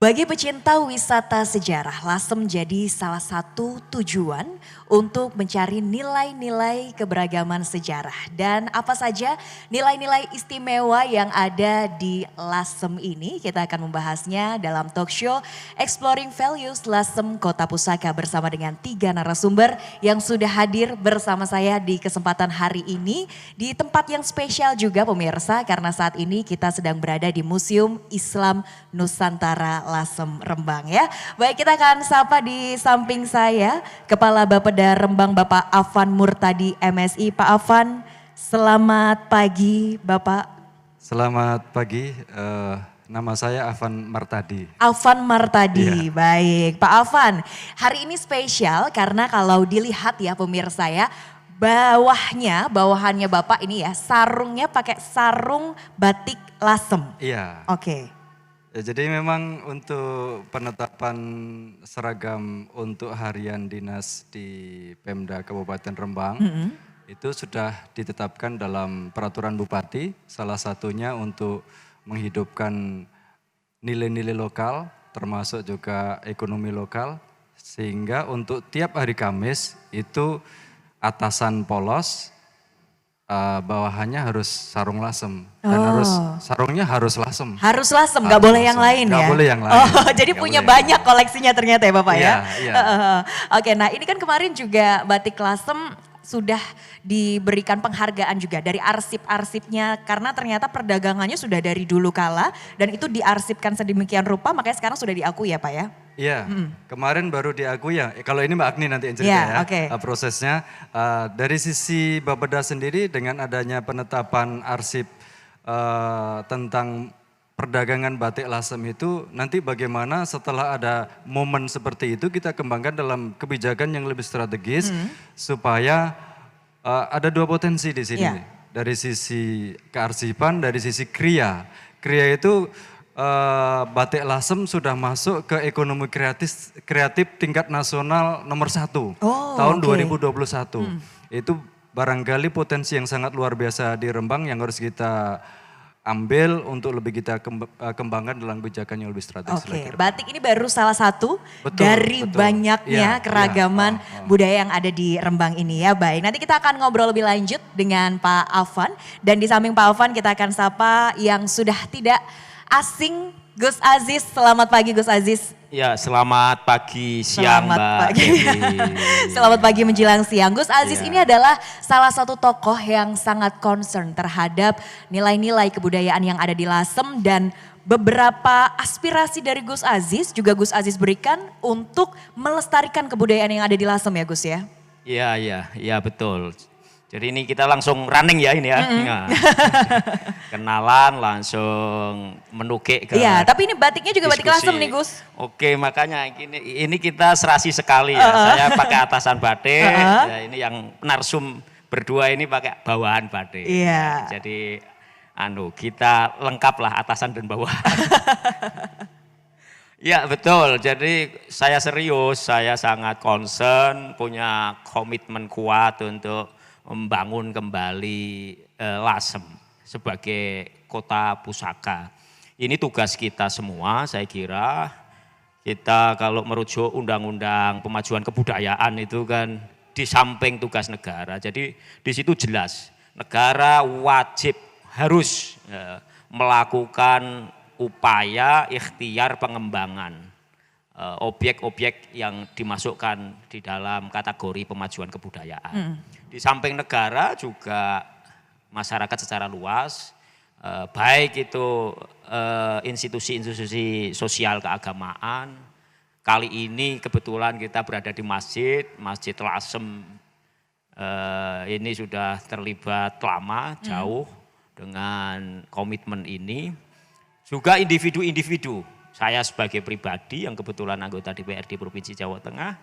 Bagi pecinta wisata sejarah, Lasem jadi salah satu tujuan untuk mencari nilai-nilai keberagaman sejarah. Dan apa saja nilai-nilai istimewa yang ada di Lasem ini, kita akan membahasnya dalam talk show Exploring Values Lasem Kota Pusaka bersama dengan 3 narasumber yang sudah hadir bersama saya di kesempatan hari ini. Di tempat yang spesial juga pemirsa, karena saat ini kita sedang berada di Museum Islam Nusantara Lasem Rembang ya. Baik, kita akan sapa di samping saya Kepala Bapeda Rembang Bapak Afan Murtadi MSI. Pak Afan, selamat pagi Bapak. Selamat pagi, nama saya Afan Martadi. Afan Martadi, Iya. Baik. Pak Afan, hari ini spesial karena kalau dilihat ya pemirsa ya, bawahannya Bapak ini ya, sarungnya pakai sarung batik Lasem. Iya. Oke. Ya, jadi memang untuk penetapan seragam untuk harian dinas di Pemda Kabupaten Rembang itu sudah ditetapkan dalam peraturan Bupati, salah satunya untuk menghidupkan nilai-nilai lokal termasuk juga ekonomi lokal, sehingga untuk tiap hari Kamis itu atasan polos, bawahannya harus sarung Lasem dan sarungnya harus Lasem. Harus Lasem, nggak boleh yang lain ya? Nggak boleh yang lain. Oh, jadi punya banyak koleksinya ternyata ya Bapak ya? Iya. Oke, nah ini kan kemarin juga batik Lasem sudah diberikan penghargaan juga dari arsip-arsipnya karena ternyata perdagangannya sudah dari dulu kala dan itu diarsipkan sedemikian rupa makanya sekarang sudah diakui ya Pak ya? Iya, kemarin baru diakui ya. Kalau ini Mbak Agni nanti yang cerita Iya, ya oke. prosesnya. Dari sisi Bapeda sendiri dengan adanya penetapan arsip tentang perdagangan batik Lasem itu nanti bagaimana setelah ada momen seperti itu kita kembangkan dalam kebijakan yang lebih strategis supaya ada 2 potensi di sini. Iya. Dari sisi kearsipan, dari sisi kriya. Kriya itu batik Lasem sudah masuk ke ekonomi kreatif tingkat nasional nomor 1 tahun 2021. Itu barangkali potensi yang sangat luar biasa di Rembang yang harus kita ambil untuk lebih kita kembangkan dalam kebijakan yang lebih strategis. Oke, batik ini baru salah satu Betul, dari betul. banyaknya Iya, keragaman iya. budaya yang ada di Rembang ini ya. Baik, nanti kita akan ngobrol lebih lanjut dengan Pak Afan. Dan di samping Pak Afan kita akan sapa yang sudah tidak asing, Gus Aziz. Selamat pagi Gus Aziz. Ya, selamat pagi, siang Selamat Mbak. pagi. Dewi. Selamat pagi menjelang siang. Gus Aziz Iya. ini adalah salah satu tokoh yang sangat concern terhadap nilai-nilai kebudayaan yang ada di Lasem dan beberapa aspirasi dari Gus Aziz juga Gus Aziz berikan untuk melestarikan kebudayaan yang ada di Lasem ya Gus ya. Iya betul. Jadi ini kita langsung running ya ini ya. Nah, kenalan langsung menukik ke. Iya, tapi ini batiknya juga batik diskusi. Lasem nih Gus. Oke, makanya ini kita serasi sekali ya. Saya pakai atasan batik, ya, ini yang narsum berdua ini pakai bawahan batik. Iya. Ya, jadi kita lengkap lah atasan dan bawahan. Ya betul, jadi saya serius, saya sangat concern, punya komitmen kuat untuk membangun kembali Lasem sebagai kota pusaka. Ini tugas kita semua, saya kira kita kalau merujuk undang-undang pemajuan kebudayaan itu kan di samping tugas negara. Jadi di situ jelas negara wajib harus melakukan upaya ikhtiar pengembangan objek-objek yang dimasukkan di dalam kategori pemajuan kebudayaan. Di samping negara juga masyarakat secara luas, baik itu institusi-institusi sosial keagamaan. Kali ini kebetulan kita berada di Masjid Lasem ini sudah terlibat lama, jauh dengan komitmen ini. Juga individu-individu. Saya sebagai pribadi yang kebetulan anggota DPRD Provinsi Jawa Tengah,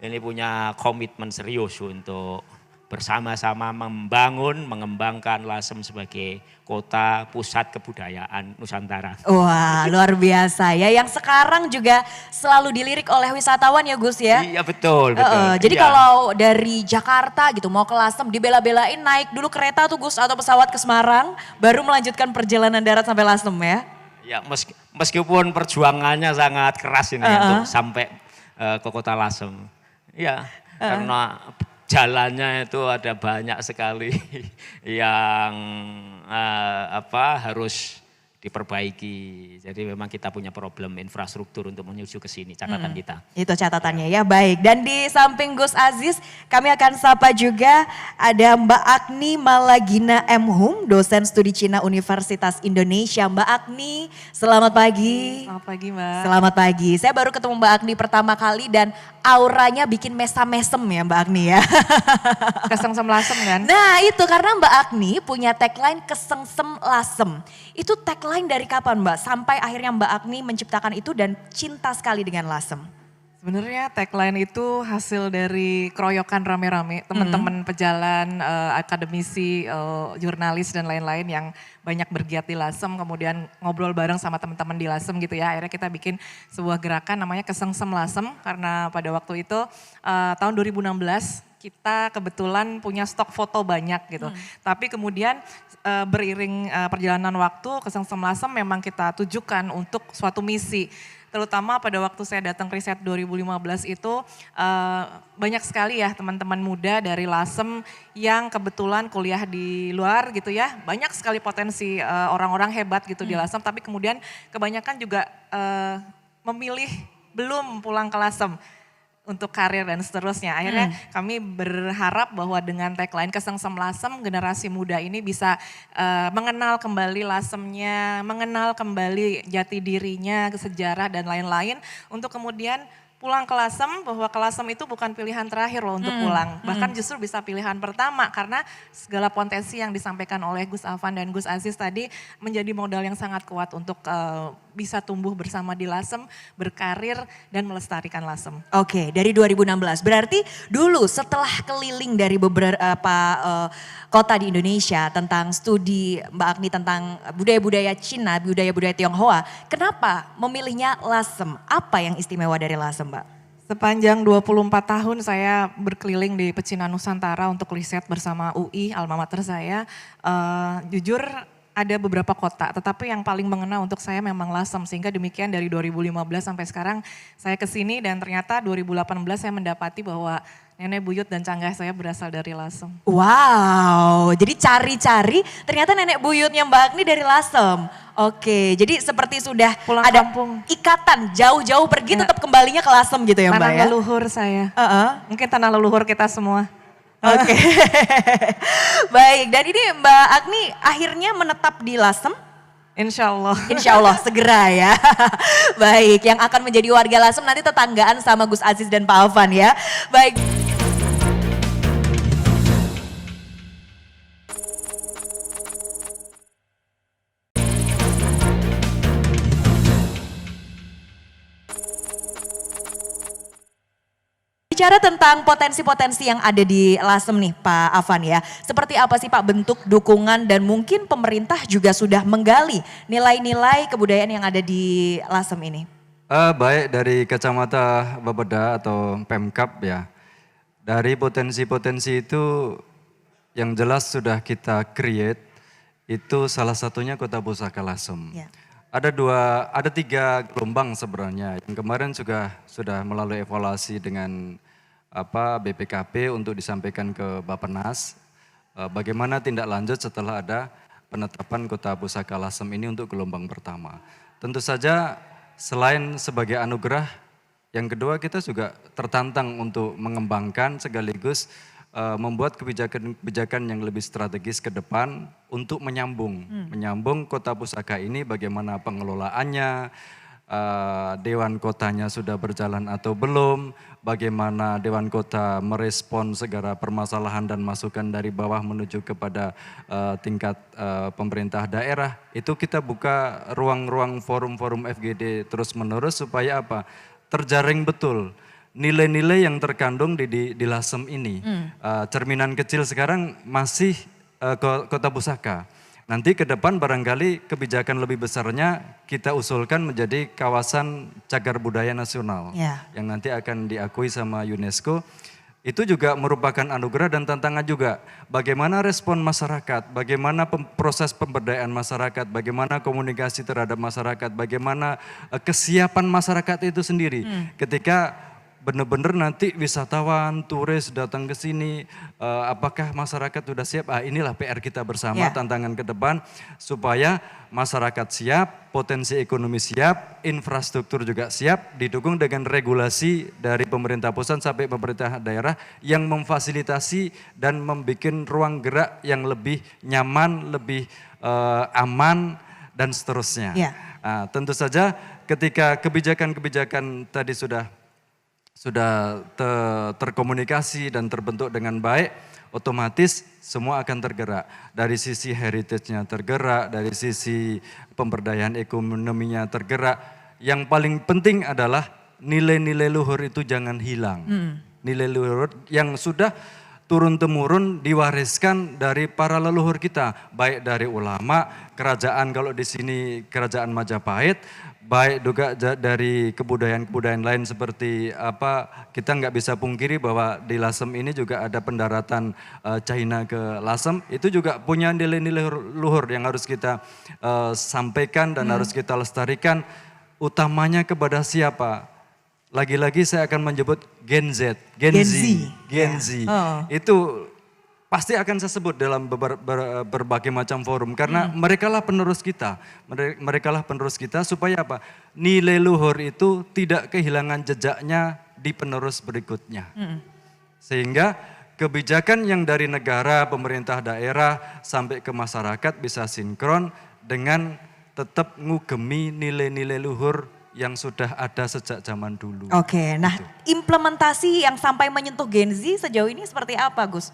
ini punya komitmen serius untuk bersama-sama mengembangkan Lasem sebagai kota pusat kebudayaan Nusantara. Wah, luar biasa ya. Yang sekarang juga selalu dilirik oleh wisatawan ya Gus ya. Iya betul. Jadi Iya. kalau dari Jakarta gitu mau ke Lasem dibela-belain naik dulu kereta tuh Gus atau pesawat ke Semarang baru melanjutkan perjalanan darat sampai Lasem ya. Ya meskipun perjuangannya sangat keras ini untuk sampai ke Kota Lasem. Ya karena jalannya itu ada banyak sekali yang harus diperbaiki. Jadi memang kita punya problem infrastruktur untuk menuju ke sini, catatan kita. Itu catatannya ya, baik. Dan di samping Gus Aziz, kami akan sapa juga ada Mbak Agni Malagina M. Hum, dosen studi Cina Universitas Indonesia. Mbak Agni, selamat pagi. Selamat pagi Mbak. Selamat pagi. Saya baru ketemu Mbak Agni pertama kali dan auranya bikin mesam-mesem ya Mbak Agni ya. Kesengsem lasem kan? Nah itu karena Mbak Agni punya tagline kesengsem lasem. Itu tagline dari kapan Mbak? Sampai akhirnya Mbak Agni menciptakan itu dan cinta sekali dengan lasem. Sebenarnya tagline itu hasil dari keroyokan rame-rame teman-teman pejalan, akademisi, jurnalis dan lain-lain yang banyak bergiat di Lasem, kemudian ngobrol bareng sama teman-teman di Lasem gitu ya. Akhirnya kita bikin sebuah gerakan namanya Kesengsem Lasem karena pada waktu itu tahun 2016 kita kebetulan punya stok foto banyak gitu. Tapi kemudian beriring perjalanan waktu Kesengsem Lasem memang kita tujukan untuk suatu misi. Terutama pada waktu saya datang riset 2015 itu banyak sekali ya teman-teman muda dari Lasem yang kebetulan kuliah di luar gitu ya. Banyak sekali potensi orang-orang hebat gitu di Lasem, tapi kemudian kebanyakan juga memilih belum pulang ke Lasem untuk karir dan seterusnya. Akhirnya kami berharap bahwa dengan tagline Kesengsem Lasem, generasi muda ini bisa mengenal kembali Lasemnya, mengenal kembali jati dirinya, sejarah dan lain-lain untuk kemudian pulang ke Lasem, bahwa ke Lasem itu bukan pilihan terakhir loh untuk pulang. Bahkan justru bisa pilihan pertama karena segala potensi yang disampaikan oleh Gus Afan dan Gus Aziz tadi menjadi modal yang sangat kuat untuk bisa tumbuh bersama di Lasem, berkarir dan melestarikan Lasem. Oke, dari 2016. Berarti dulu setelah keliling dari beberapa kota di Indonesia tentang studi Mbak Agni tentang budaya-budaya Cina, budaya-budaya Tionghoa, kenapa memilihnya Lasem? Apa yang istimewa dari Lasem, Mbak? Sepanjang 24 tahun saya berkeliling di Pecinan Nusantara untuk riset bersama UI, alma mater saya. Jujur ada beberapa kota, tetapi yang paling mengena untuk saya memang Lasem. Sehingga demikian dari 2015 sampai sekarang saya ke sini dan ternyata 2018 saya mendapati bahwa nenek buyut dan canggah saya berasal dari Lasem. Wow, jadi cari-cari ternyata nenek buyutnya Mbak Agni dari Lasem. Oke, jadi seperti sudah Pulang ada kampung. ikatan jauh-jauh pergi tetap kembalinya ke Lasem gitu ya Mbak Tanah ya? leluhur saya. Mungkin tanah leluhur kita semua. Oke, baik. Dan ini Mbak Agni akhirnya menetap di Lasem. Insya Allah. Insya Allah segera ya. Baik, yang akan menjadi warga Lasem nanti tetanggaan sama Gus Aziz dan Pak Afan ya. Baik. Bicara tentang potensi-potensi yang ada di Lasem nih Pak Afan ya. Seperti apa sih Pak bentuk dukungan dan mungkin pemerintah juga sudah menggali nilai-nilai kebudayaan yang ada di Lasem ini? Baik dari kacamata Bapeda atau Pemkab ya. Dari potensi-potensi itu yang jelas sudah kita create itu salah satunya Kota Pusaka Lasem. Ya. Ada 3 gelombang sebenarnya. Yang kemarin juga sudah melalui evaluasi dengan BPKP untuk disampaikan ke Bappenas. Bagaimana tindak lanjut setelah ada penetapan Kota Pusaka Lasem ini untuk gelombang pertama. Tentu saja selain sebagai anugerah, yang kedua kita juga tertantang untuk mengembangkan sekaligus membuat kebijakan yang lebih strategis ke depan untuk menyambung Kota Pusaka ini bagaimana pengelolaannya, Dewan Kotanya sudah berjalan atau belum, bagaimana Dewan Kota merespon segala permasalahan dan masukan dari bawah menuju kepada tingkat pemerintah daerah. Itu kita buka ruang-ruang forum-forum FGD terus-menerus supaya apa? Terjaring betul nilai-nilai yang terkandung di Lasem ini. Cerminan kecil sekarang masih Kota Pusaka. Nanti ke depan barangkali kebijakan lebih besarnya kita usulkan menjadi kawasan cagar budaya nasional. Ya. Yang nanti akan diakui sama UNESCO. itu juga merupakan anugerah dan tantangan juga. Bagaimana respon masyarakat, bagaimana proses pemberdayaan masyarakat, bagaimana komunikasi terhadap masyarakat, bagaimana kesiapan masyarakat itu sendiri. Ketika benar-benar nanti wisatawan, turis datang ke sini, apakah masyarakat sudah siap? Inilah PR kita bersama, tantangan ke depan, supaya masyarakat siap, potensi ekonomi siap, infrastruktur juga siap, didukung dengan regulasi dari pemerintah pusat sampai pemerintah daerah yang memfasilitasi dan membuat ruang gerak yang lebih nyaman, lebih aman, dan seterusnya. Tentu saja ketika kebijakan-kebijakan tadi sudah terkomunikasi dan terbentuk dengan baik, otomatis semua akan tergerak. Dari sisi heritage-nya tergerak, dari sisi pemberdayaan ekonominya tergerak. Yang paling penting adalah nilai-nilai luhur itu jangan hilang. Nilai luhur yang sudah turun-temurun diwariskan dari para leluhur kita, baik dari ulama, kerajaan, kalau di sini kerajaan Majapahit, baik juga dari kebudayaan-kebudayaan lain seperti kita nggak bisa pungkiri bahwa di Lasem ini juga ada pendaratan China ke Lasem, itu juga punya nilai-nilai luhur yang harus kita sampaikan dan harus kita lestarikan, utamanya kepada siapa? Lagi-lagi saya akan menyebut Gen Z. Itu pasti akan saya sebut dalam berbagai macam forum, karena merekalah penerus kita. Merekalah penerus kita supaya apa? Nilai luhur itu tidak kehilangan jejaknya di penerus berikutnya. Sehingga kebijakan yang dari negara, pemerintah daerah sampai ke masyarakat bisa sinkron dengan tetap ngugemi nilai-nilai luhur yang sudah ada sejak zaman dulu. Oke, nah implementasi yang sampai menyentuh Gen Z sejauh ini seperti apa, Gus?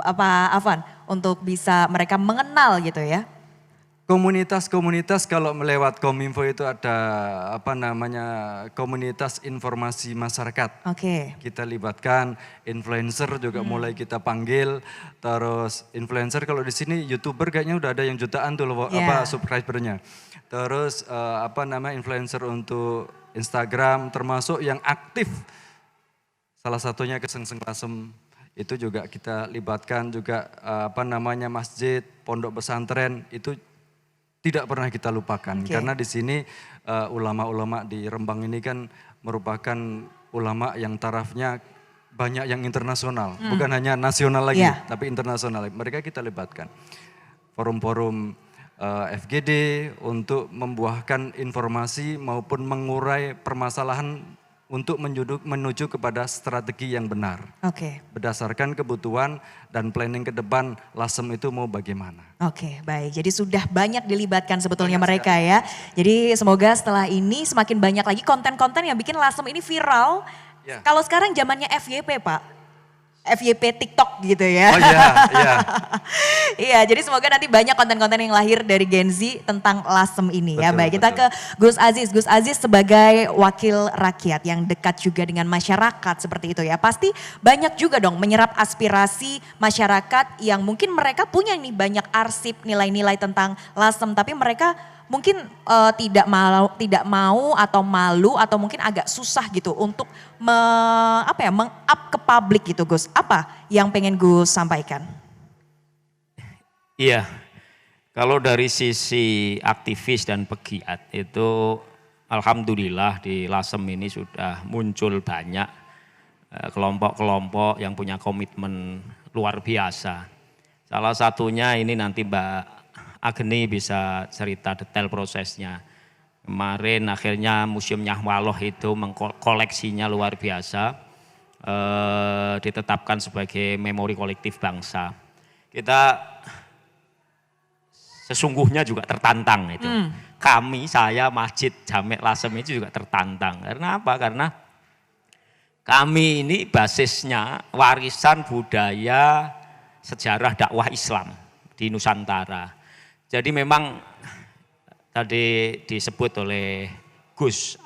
Afan, untuk bisa mereka mengenal gitu ya? Komunitas-komunitas, kalau melewat Kominfo itu ada komunitas informasi masyarakat. Oke. Kita libatkan influencer juga mulai kita panggil. Terus influencer kalau di sini YouTuber kayaknya udah ada yang jutaan tuh subscribernya. Terus influencer untuk Instagram, termasuk yang aktif. Salah satunya Kesengseng Lasem, itu juga kita libatkan juga masjid, pondok pesantren, itu tidak pernah kita lupakan. Karena di sini ulama-ulama di Rembang ini kan merupakan ulama yang tarafnya banyak yang internasional, bukan hanya nasional lagi, tapi internasional. Mereka kita libatkan. Forum-forum FGD untuk membuahkan informasi maupun mengurai permasalahan untuk menuju kepada strategi yang benar. Berdasarkan kebutuhan dan planning ke depan Lasem itu mau bagaimana. Baik. Jadi sudah banyak dilibatkan sebetulnya mereka ya. Jadi semoga setelah ini semakin banyak lagi konten-konten yang bikin Lasem ini viral. Kalau sekarang zamannya FYP, Pak. FYP TikTok gitu ya. Iya, jadi semoga nanti banyak konten-konten yang lahir dari Gen Z tentang Lasem ini ya. Baik, kita ke Gus Aziz. Gus Aziz sebagai wakil rakyat yang dekat juga dengan masyarakat seperti itu ya. Pasti banyak juga dong menyerap aspirasi masyarakat yang mungkin mereka punya nih banyak arsip nilai-nilai tentang Lasem, tapi mereka mungkin tidak mau atau malu atau mungkin agak susah gitu untuk meng-up ke publik gitu, Gus. Apa yang pengen Gus sampaikan? Iya, kalau dari sisi aktivis dan pegiat itu alhamdulillah di Lasem ini sudah muncul banyak kelompok-kelompok yang punya komitmen luar biasa. Salah satunya ini nanti Mbak Agni bisa cerita detail prosesnya. Kemarin akhirnya Museum Nyahwaloh itu mengkoleksinya luar biasa, ditetapkan sebagai memori kolektif bangsa. Kita sesungguhnya juga tertantang itu. Saya Masjid Jamek Lasem itu juga tertantang. Karena apa? Karena kami ini basisnya warisan budaya sejarah dakwah Islam di Nusantara. Jadi memang tadi disebut oleh Gus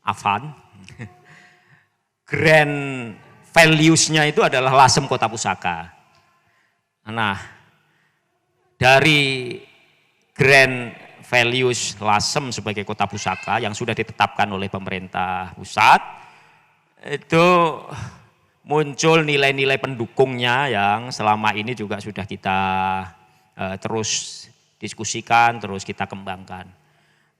Afan, grand values-nya itu adalah Lasem Kota Pusaka. Nah, dari grand values Lasem sebagai Kota Pusaka yang sudah ditetapkan oleh pemerintah pusat, itu muncul nilai-nilai pendukungnya yang selama ini juga sudah kita terus diskusikan, terus kita kembangkan.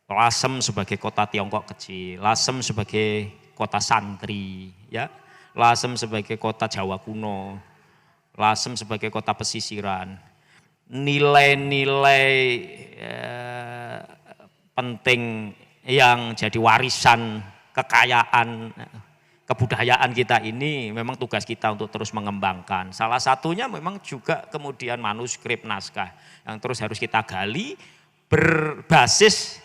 Lasem sebagai kota Tiongkok kecil, Lasem sebagai kota santri, ya, Lasem sebagai kota Jawa kuno, Lasem sebagai kota pesisiran. Nilai-nilai penting yang jadi warisan kekayaan kebudayaan kita ini memang tugas kita untuk terus mengembangkan. Salah satunya memang juga kemudian manuskrip naskah yang terus harus kita gali berbasis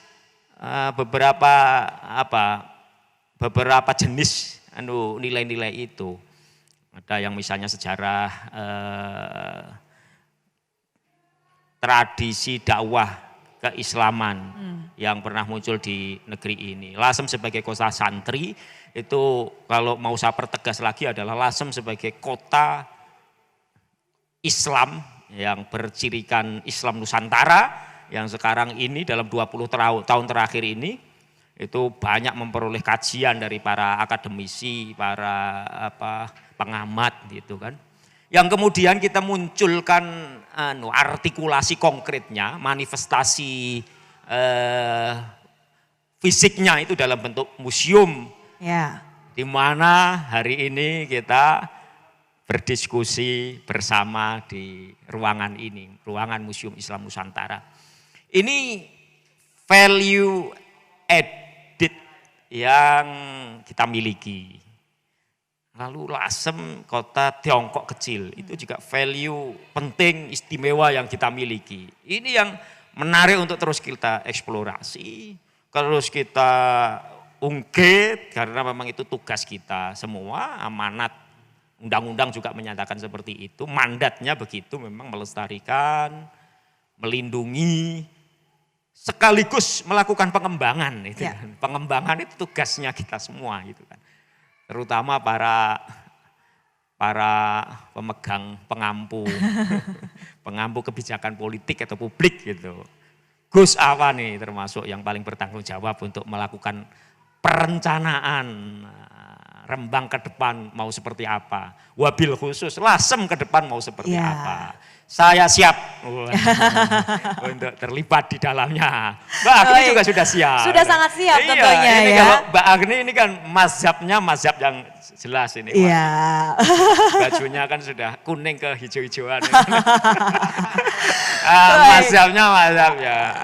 beberapa jenis nilai-nilai itu. Ada yang misalnya sejarah tradisi dakwah keislaman yang pernah muncul di negeri ini. Lasem sebagai kota santri itu kalau mau saya pertegas lagi adalah Lasem sebagai kota Islam yang bercirikan Islam Nusantara yang sekarang ini dalam 20 tahun terakhir ini itu banyak memperoleh kajian dari para akademisi, para pengamat gitu kan. Yang kemudian kita munculkan artikulasi konkretnya, manifestasi fisiknya itu dalam bentuk museum. Ya. Di mana hari ini kita berdiskusi bersama di ruangan ini, ruangan Museum Islam Nusantara. Ini value added yang kita miliki. Lalu Lasem, kota Tiongkok kecil, itu juga value penting, istimewa yang kita miliki. Ini yang menarik untuk terus kita eksplorasi, terus kita ungkit, karena memang itu tugas kita semua, amanat undang-undang juga menyatakan seperti itu, mandatnya begitu memang melestarikan, melindungi, sekaligus melakukan pengembangan. Itu Ya. kan. Pengembangan itu tugasnya kita semua gitu kan. Terutama para pemegang pengampu kebijakan politik atau publik gitu. Gus apa nih termasuk yang paling bertanggung jawab untuk melakukan perencanaan Rembang ke depan mau seperti apa. Wabil khusus Lasem ke depan mau seperti Ya. apa. Saya siap untuk terlibat di dalamnya. Mbak Agni juga sudah siap. Sudah sangat siap tentunya ini ya. Kalau Mbak Agni ini kan mazhabnya mazhab yang jelas ini. Iya. Bajunya kan sudah kuning ke hijau-hijauan. Mazhabnya mazhab ya.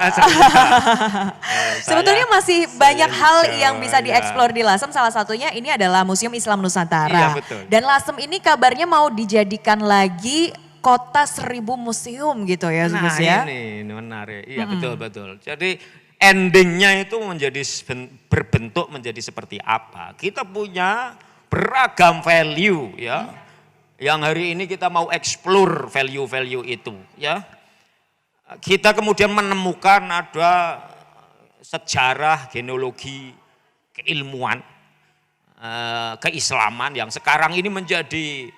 Sebetulnya masih banyak hal hijau, yang bisa ya. dieksplor di Lasem, salah satunya ini adalah Museum Islam Nusantara. Iya, betul. Dan Lasem ini kabarnya mau dijadikan lagi kota 1000 museum gitu ya, Nah Gus ya. ini menarik, iya betul. Jadi endingnya itu berbentuk menjadi seperti apa. Kita punya beragam value ya, yang hari ini kita mau explore value-value itu ya. Kita kemudian menemukan ada sejarah, genealogi, keilmuan, keislaman yang sekarang ini menjadi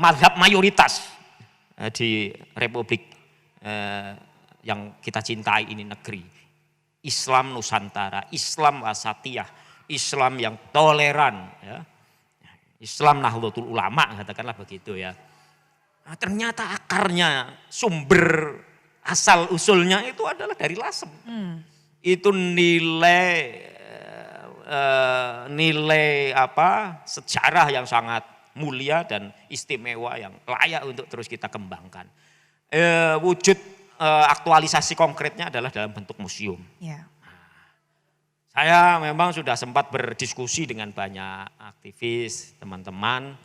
mazhab mayoritas di Republik yang kita cintai ini negeri. Islam Nusantara, Islam wasatiyah, Islam yang toleran, ya. Islam Nahdlatul Ulama katakanlah begitu ya. Nah, ternyata akarnya, sumber asal usulnya itu adalah dari Lasem. Itu nilai sejarah yang sangat mulia dan istimewa yang layak untuk terus kita kembangkan. Wujud aktualisasi konkretnya adalah dalam bentuk museum. Ya. Saya memang sudah sempat berdiskusi dengan banyak aktivis, teman-teman.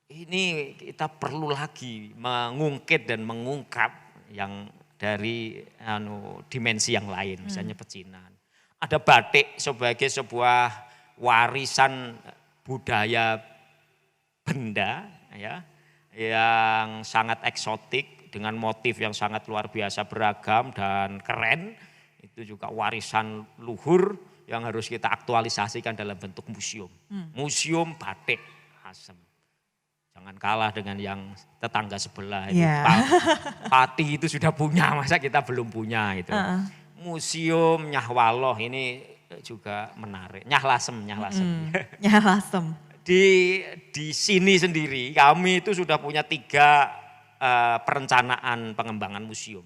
Ini kita perlu lagi mengungkit dan mengungkap yang dari dimensi yang lain, misalnya pecinan. Ada batik sebagai sebuah warisan budaya benda ya, yang sangat eksotik dengan motif yang sangat luar biasa beragam dan keren. Itu juga warisan luhur yang harus kita aktualisasikan dalam bentuk museum. Museum batik Lasem. Jangan kalah dengan yang tetangga sebelah itu. Ya. Pati itu sudah punya, masa kita belum punya itu. Museum Nyah Waloh ini juga menarik. Nyah Lasem. Ya Lasem. di sini sendiri kami itu sudah punya 3 perencanaan pengembangan museum.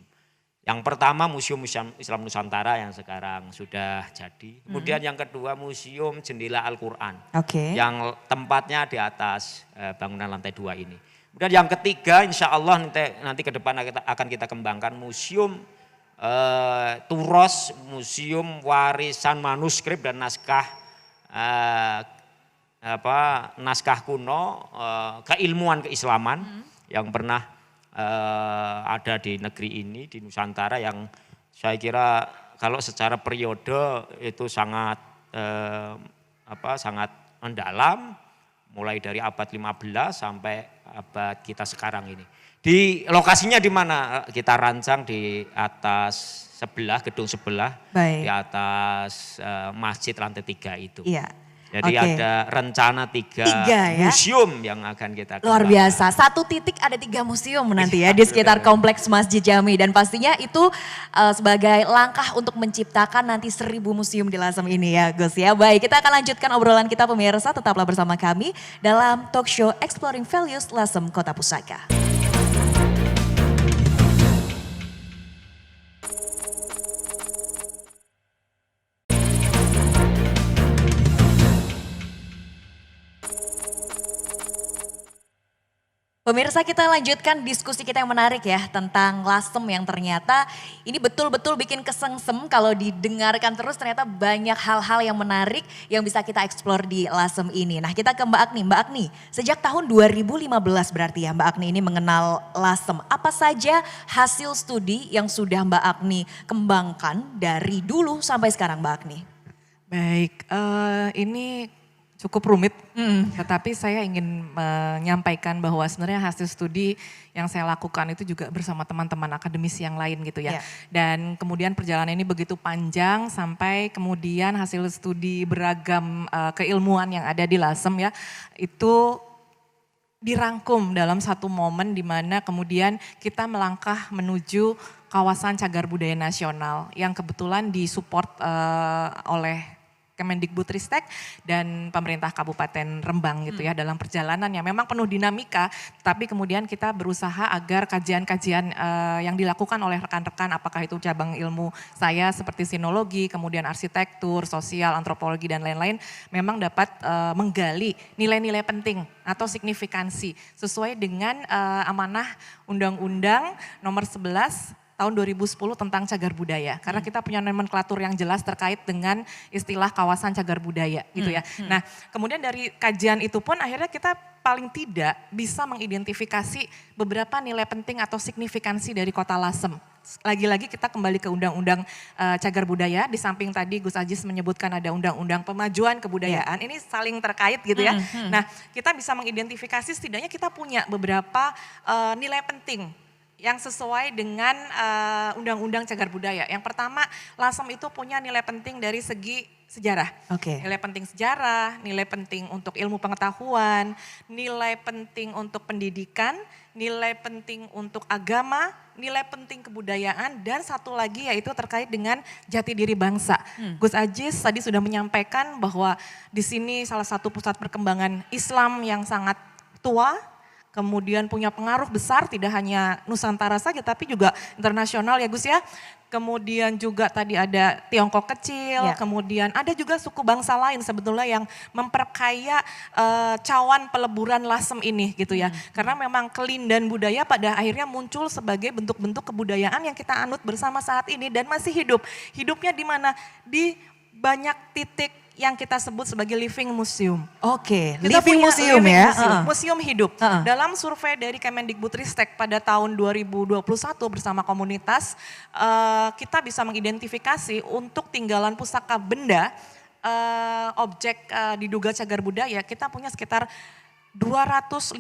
Yang pertama Museum Islam Nusantara yang sekarang sudah jadi. Kemudian yang kedua Museum Jendela Al-Quran. Oke. Yang tempatnya di atas bangunan lantai 2 ini. Kemudian yang ketiga insya Allah nanti ke depan akan kita kembangkan Museum Turos, Museum Warisan Manuskrip dan Naskah naskah kuno, keilmuan keislaman yang pernah ada di negeri ini, di Nusantara, yang saya kira kalau secara periode itu sangat sangat mendalam, mulai dari abad 15 sampai abad kita sekarang ini. Di lokasinya di mana? Kita rancang di atas gedung sebelah, Baik. di atas masjid lantai 3 itu. Iya. Jadi Oke. ada rencana 3 ya? museum yang akan kita Luar kembangkan. biasa, 1 titik ada 3 museum nanti ya di sekitar kompleks Masjid Jami. Dan pastinya itu sebagai langkah untuk menciptakan nanti 1000 museum di Lasem ini ya Gus ya. Baik, kita akan lanjutkan obrolan kita pemirsa, tetaplah bersama kami dalam talk show Exploring Values Lasem Kota Pusaka. Pemirsa, kita lanjutkan diskusi kita yang menarik ya tentang Lasem yang ternyata ini betul-betul bikin kesengsem kalau didengarkan terus, ternyata banyak hal-hal yang menarik yang bisa kita eksplor di Lasem ini. Nah, kita ke Mbak Agni. Mbak Agni, sejak tahun 2015 berarti ya Mbak Agni ini mengenal Lasem. Apa saja hasil studi yang sudah Mbak Agni kembangkan dari dulu sampai sekarang Mbak Agni? Baik, ini cukup rumit, tetapi saya ingin menyampaikan bahwa sebenarnya hasil studi yang saya lakukan itu juga bersama teman-teman akademisi yang lain gitu ya. Yeah. Dan kemudian perjalanan ini begitu panjang sampai kemudian hasil studi beragam keilmuan yang ada di Lasem ya, itu dirangkum dalam satu momen di mana kemudian kita melangkah menuju kawasan cagar budaya nasional yang kebetulan disupport oleh Kemendikbudristek dan pemerintah Kabupaten Rembang gitu ya, dalam perjalanan yang memang penuh dinamika, tapi kemudian kita berusaha agar kajian-kajian yang dilakukan oleh rekan-rekan, apakah itu cabang ilmu saya seperti sinologi, kemudian arsitektur, sosial, antropologi dan lain-lain, memang dapat menggali nilai-nilai penting atau signifikansi sesuai dengan amanah Undang-Undang Nomor 11 tahun 2010 tentang cagar budaya. Karena kita punya nomenklatur yang jelas terkait dengan istilah kawasan cagar budaya gitu ya. Nah, kemudian dari kajian itu pun akhirnya kita paling tidak bisa mengidentifikasi beberapa nilai penting atau signifikansi dari Kota Lasem. Lagi-lagi kita kembali ke Undang-Undang Cagar Budaya, di samping tadi Gus Ajis menyebutkan ada Undang-Undang Pemajuan Kebudayaan, ini saling terkait gitu ya. Nah, kita bisa mengidentifikasi setidaknya kita punya beberapa nilai penting yang sesuai dengan Undang-Undang Cagar Budaya. Yang pertama, Lasem itu punya nilai penting dari segi sejarah. Oke. Nilai penting sejarah, nilai penting untuk ilmu pengetahuan, nilai penting untuk pendidikan, nilai penting untuk agama, nilai penting kebudayaan, dan satu lagi yaitu terkait dengan jati diri bangsa. Gus Ajis tadi sudah menyampaikan bahwa di sini salah satu pusat perkembangan Islam yang sangat tua, kemudian punya pengaruh besar tidak hanya Nusantara saja tapi juga internasional ya Gus ya. Kemudian juga tadi ada Tiongkok kecil, kemudian ada juga suku bangsa lain sebetulnya yang memperkaya cawan peleburan Lasem ini gitu ya. Karena memang kelindahan budaya pada akhirnya muncul sebagai bentuk-bentuk kebudayaan yang kita anut bersama saat ini dan masih hidup. Hidupnya di mana? Di banyak titik yang kita sebut sebagai living museum. Oke, Kita living punya museum living ya. museum hidup. Dalam survei dari Kemendikbudristek pada tahun 2021 bersama komunitas, kita bisa mengidentifikasi untuk tinggalan pusaka benda, objek diduga cagar budaya, kita punya sekitar 253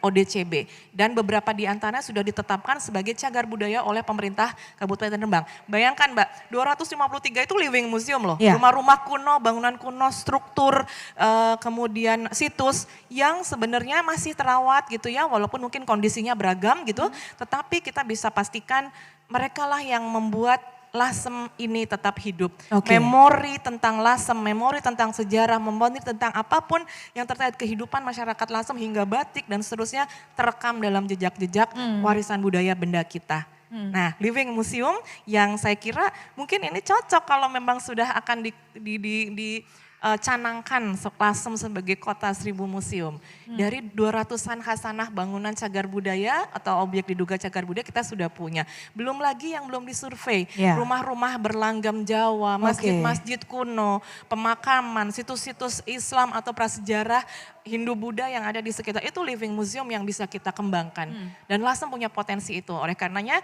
ODCB dan beberapa di antaranya sudah ditetapkan sebagai cagar budaya oleh pemerintah Kabupaten Rembang. Bayangkan Mbak, 253 itu living museum loh. Ya. Rumah-rumah kuno, bangunan kuno, struktur, kemudian situs yang sebenarnya masih terawat gitu ya, walaupun mungkin kondisinya beragam gitu, tetapi kita bisa pastikan mereka lah yang membuat Lasem ini tetap hidup. Oke. Memori tentang Lasem, memori tentang sejarah, memori tentang apapun yang terkait kehidupan masyarakat Lasem hingga batik dan seterusnya terekam dalam jejak-jejak warisan budaya benda kita. Nah, Living Museum yang saya kira mungkin ini cocok kalau memang sudah akan canangkan Lasem sebagai kota 1000 museum. Dari 200-an khasanah bangunan cagar budaya atau objek diduga cagar budaya kita sudah punya. Belum lagi yang belum disurvei, Ya. rumah-rumah berlanggam Jawa, masjid-masjid kuno, pemakaman, situs-situs Islam atau prasejarah Hindu-Buddha yang ada di sekitar itu Living Museum yang bisa kita kembangkan. Dan Lasem punya potensi itu, oleh karenanya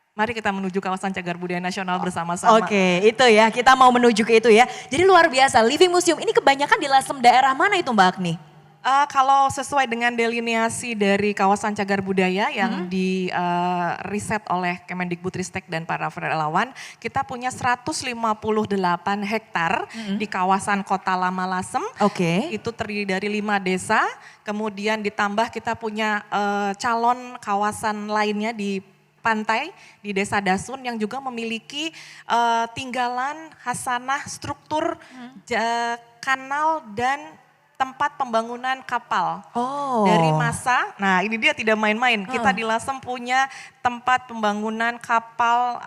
mari kita menuju kawasan cagar budaya nasional bersama-sama. Oke, itu ya, kita mau menuju ke itu ya. Jadi luar biasa, Living Museum ini kebanyakan di Lasem daerah mana itu Mbak Agni? Kalau sesuai dengan delineasi dari kawasan cagar budaya yang di riset oleh Kemendikbudristek dan para relawan, kita punya 158 hektar di kawasan Kota Lama Lasem. Oke. Itu terdiri dari 5 desa, kemudian ditambah kita punya calon kawasan lainnya di pantai di Desa Dasun yang juga memiliki tinggalan khasanah struktur kanal dan tempat pembangunan kapal dari masa. Nah, ini dia tidak main-main. Kita di Lasem punya tempat pembangunan kapal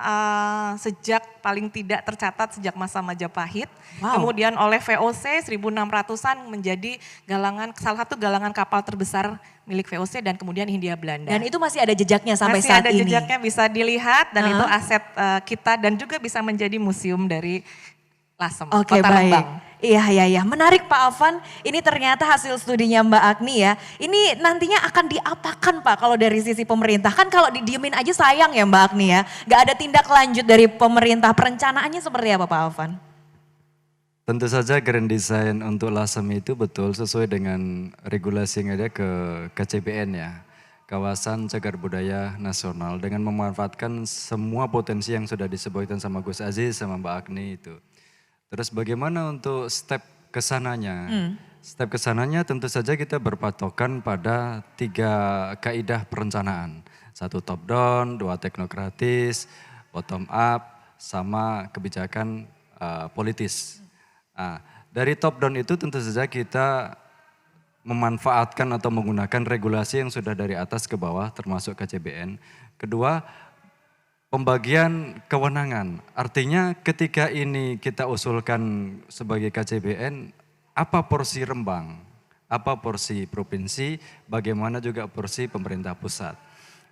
sejak paling tidak tercatat sejak masa Majapahit. Wow. Kemudian oleh VOC 1600-an menjadi salah satu galangan kapal terbesar milik VOC dan kemudian Hindia Belanda. Dan itu masih ada jejaknya sampai masih saat ada ini? jejaknya, bisa dilihat dan itu aset kita dan juga bisa menjadi museum dari Lasem, Oke, Kota baik. Rembang. Iya. Menarik Pak Afan, ini ternyata hasil studinya Mbak Agni ya. Ini nantinya akan diapakan Pak kalau dari sisi pemerintah? Kan kalau didiemin aja sayang ya Mbak Agni ya. Gak ada tindak lanjut dari pemerintah, perencanaannya seperti apa Pak Afan? Tentu saja grand design untuk Lasem itu betul sesuai dengan regulasi yang ada ke KCBN ya. Kawasan Cagar Budaya Nasional dengan memanfaatkan semua potensi yang sudah disebutkan sama Gus Aziz sama Mbak Agni itu. Terus bagaimana untuk step kesananya? Step kesananya tentu saja kita berpatokan pada 3 kaidah perencanaan. 1 top down, 2 teknokratis, bottom up, sama kebijakan politis. Nah, dari top down itu tentu saja kita memanfaatkan atau menggunakan regulasi yang sudah dari atas ke bawah termasuk KCBN. Kedua, pembagian kewenangan, artinya ketika ini kita usulkan sebagai KCBN, apa porsi Rembang, apa porsi provinsi, bagaimana juga porsi pemerintah pusat.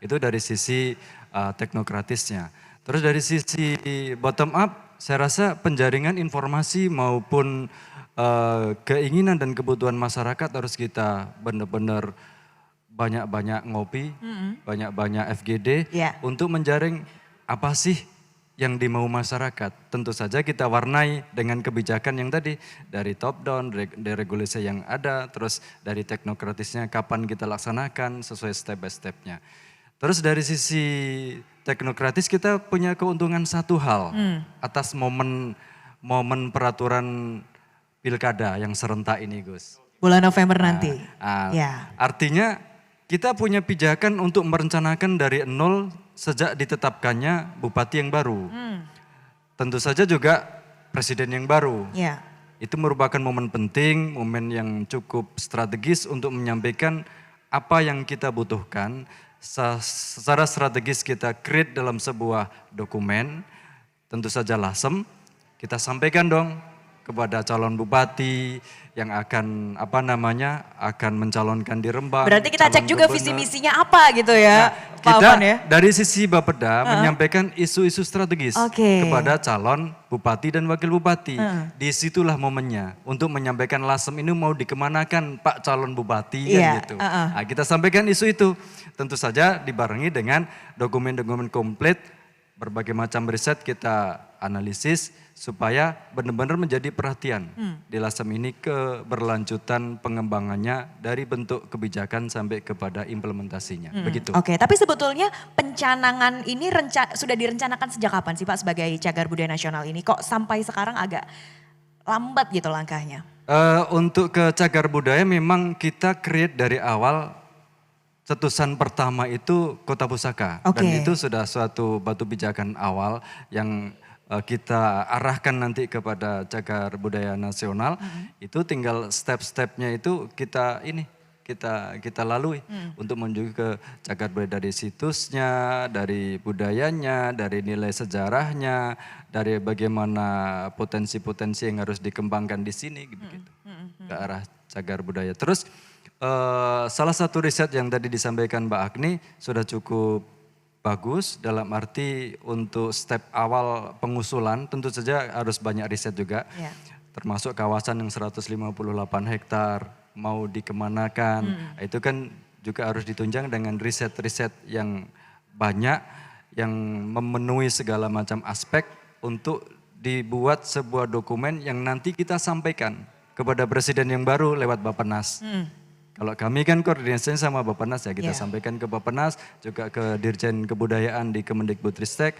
Itu dari sisi teknokratisnya. Terus dari sisi bottom up, saya rasa penjaringan informasi maupun keinginan dan kebutuhan masyarakat harus kita benar-benar banyak-banyak ngopi, banyak-banyak FGD untuk menjaring apa sih yang dimau masyarakat. Tentu saja kita warnai dengan kebijakan yang tadi. Dari top down, dari regulasi yang ada, terus dari teknokratisnya kapan kita laksanakan sesuai step by stepnya. Terus dari sisi teknokratis kita punya keuntungan satu hal atas momen peraturan pilkada yang serentak ini Gus. Bulan November nanti. Artinya kita punya pijakan untuk merencanakan dari nol sejak ditetapkannya bupati yang baru. Tentu saja juga presiden yang baru. Itu merupakan momen penting, momen yang cukup strategis untuk menyampaikan apa yang kita butuhkan. Secara strategis kita create dalam sebuah dokumen, tentu saja Lasem, kita sampaikan dong kepada calon bupati yang akan akan mencalonkan di Rembang. Berarti kita cek juga visi misinya apa gitu ya, Pak kita Afan ya? dari sisi Bapeda menyampaikan isu-isu strategis kepada calon bupati dan wakil bupati. Disitulah momennya untuk menyampaikan Lasem ini mau dikemanakan Pak calon bupati kan gitu. Nah, kita sampaikan isu itu. Tentu saja dibarengi dengan dokumen-dokumen komplit, berbagai macam riset kita analisis supaya benar-benar menjadi perhatian di Lasem ini keberlanjutan pengembangannya dari bentuk kebijakan sampai kepada implementasinya. Begitu. Oke, tapi sebetulnya pencanangan ini sudah direncanakan sejak kapan sih Pak sebagai Cagar Budaya Nasional ini? Kok sampai sekarang agak lambat gitu langkahnya? Untuk ke cagar budaya memang kita create dari awal cetusan pertama itu Kota Pusaka. Oke. Dan itu sudah suatu batu pijakan awal yang kita arahkan nanti kepada Cagar Budaya Nasional. Itu tinggal step-stepnya itu kita lalui untuk menuju ke cagar budaya, dari situsnya, dari budayanya, dari nilai sejarahnya, dari bagaimana potensi-potensi yang harus dikembangkan di sini gitu, ke arah cagar budaya. Terus salah satu riset yang tadi disampaikan Mbak Agni sudah cukup bagus, dalam arti untuk step awal pengusulan tentu saja harus banyak riset juga. Ya. Termasuk kawasan yang 158 hektar mau dikemanakan, itu kan juga harus ditunjang dengan riset-riset yang banyak, yang memenuhi segala macam aspek untuk dibuat sebuah dokumen yang nanti kita sampaikan kepada Presiden yang baru lewat Bappenas. Kalau kami kan koordinasinya sama Bappenas ya, kita sampaikan ke Bappenas, juga ke Dirjen Kebudayaan di Kemendikbudristek,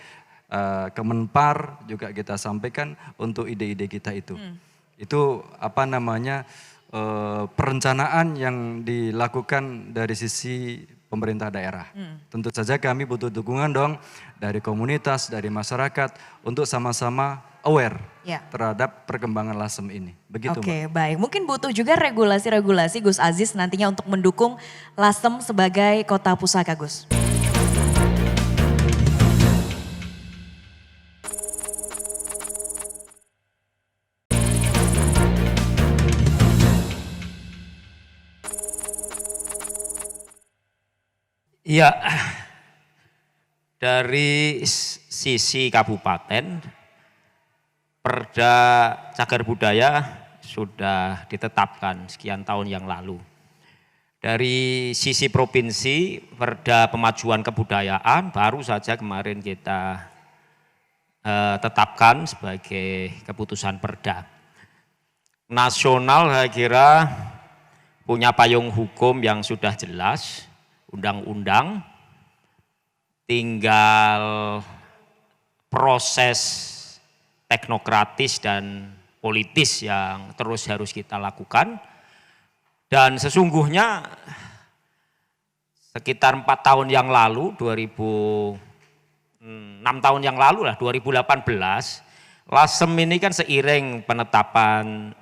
Kemenpar juga kita sampaikan untuk ide-ide kita itu. Itu apa namanya, perencanaan yang dilakukan dari sisi pemerintah daerah. Tentu saja kami butuh dukungan dong dari komunitas, dari masyarakat untuk sama-sama aware terhadap perkembangan lasem ini. Begitu, Oke, baik. Mungkin butuh juga regulasi-regulasi Gus Aziz nantinya untuk mendukung Lasem sebagai kota pusaka, Gus. Iya, dari sisi kabupaten, Perda Cagar Budaya sudah ditetapkan sekian tahun yang lalu. Dari sisi provinsi, Perda Pemajuan Kebudayaan baru saja kemarin kita tetapkan sebagai keputusan perda. Nasional saya kira punya payung hukum yang sudah jelas, undang-undang, tinggal proses teknokratis dan politis yang terus harus kita lakukan. Dan sesungguhnya sekitar 4 tahun yang lalu, 6 tahun yang lalu lah, 2018, Lasem ini kan seiring penetapan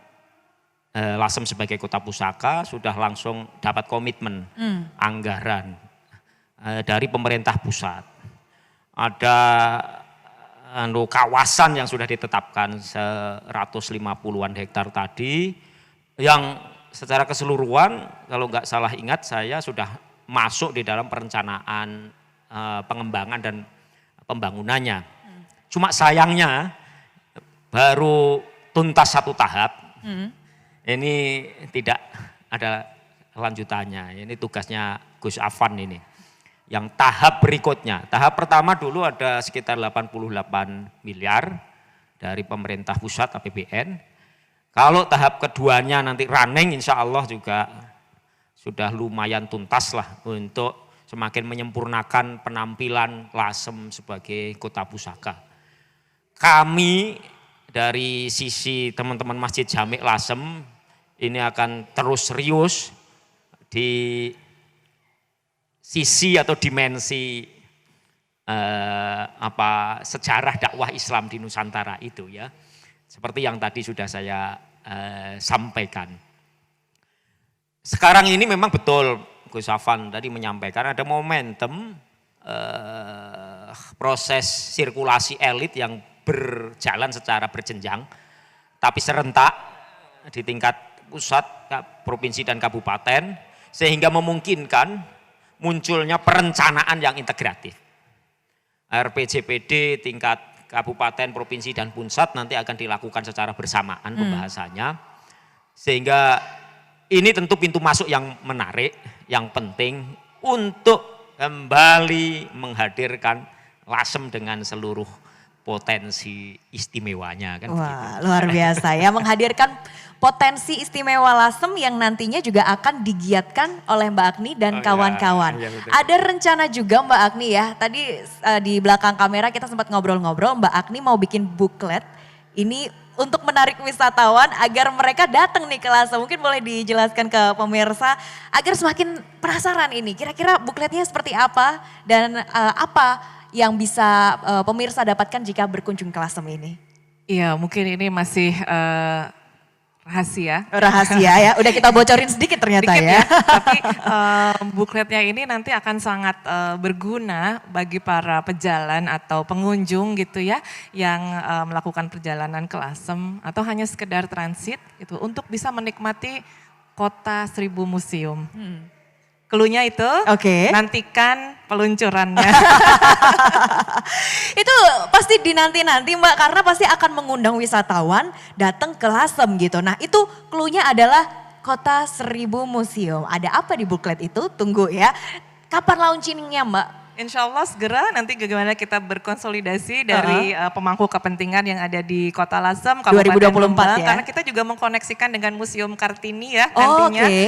Lasem sebagai kota pusaka sudah langsung dapat komitmen anggaran dari pemerintah pusat. Ada kawasan yang sudah ditetapkan 150-an hektar tadi, yang secara keseluruhan kalau nggak salah ingat saya sudah masuk di dalam perencanaan pengembangan dan pembangunannya. Cuma sayangnya baru tuntas satu tahap. Ini tidak ada lanjutannya. Ini tugasnya Gus Afan ini. Yang tahap berikutnya, tahap pertama dulu ada sekitar 88 miliar dari pemerintah pusat APBN. Kalau tahap keduanya nanti running, insya Allah juga sudah lumayan tuntas lah untuk semakin menyempurnakan penampilan Lasem sebagai kota pusaka. Kami dari sisi teman-teman Masjid Jami' Lasem ini akan terus serius di sisi atau dimensi sejarah dakwah Islam di Nusantara itu ya. Seperti yang tadi sudah saya sampaikan. Sekarang ini memang betul Gus Afan tadi menyampaikan ada momentum proses sirkulasi elit yang berjalan secara berjenjang, tapi serentak di tingkat pusat, provinsi dan kabupaten, sehingga memungkinkan munculnya perencanaan yang integratif. RPJPD tingkat kabupaten, provinsi dan pusat nanti akan dilakukan secara bersamaan pembahasannya, sehingga ini tentu pintu masuk yang menarik, yang penting untuk kembali menghadirkan Lasem dengan seluruh potensi istimewanya kan. Wah, begitu. luar biasa ya, menghadirkan potensi istimewa Lasem yang nantinya juga akan digiatkan oleh Mbak Agni dan kawan-kawan. iya, betul. Ada rencana juga Mbak Agni ya, tadi di belakang kamera kita sempat ngobrol-ngobrol, Mbak Agni mau bikin booklet Ini untuk menarik wisatawan agar mereka datang nih ke Lasem. Mungkin boleh dijelaskan ke pemirsa agar semakin penasaran ini. Kira-kira bukletnya seperti apa dan apa yang bisa pemirsa dapatkan jika berkunjung ke Lasem ini? Iya, mungkin ini masih rahasia. Rahasia ya, udah kita bocorin sedikit ternyata Dikit ya. Tapi bukletnya ini nanti akan sangat berguna bagi para pejalan atau pengunjung gitu ya, yang melakukan perjalanan ke Lasem atau hanya sekedar transit gitu untuk bisa menikmati kota 1000 museum. Cluenya itu Oke. nantikan peluncurannya. Itu pasti dinanti-nanti Mbak, karena pasti akan mengundang wisatawan datang ke Lasem gitu. Nah itu cluenya adalah kota 1000 museum. Ada apa di buklet itu? Tunggu ya. Kapan launchingnya Mbak? Insya Allah segera nanti bagaimana kita berkonsolidasi dari pemangku kepentingan yang ada di Kota Lasem, Kabupaten 2024 Rembang, ya. karena kita juga mengkoneksikan dengan Museum Kartini ya Oh, nantinya, oke.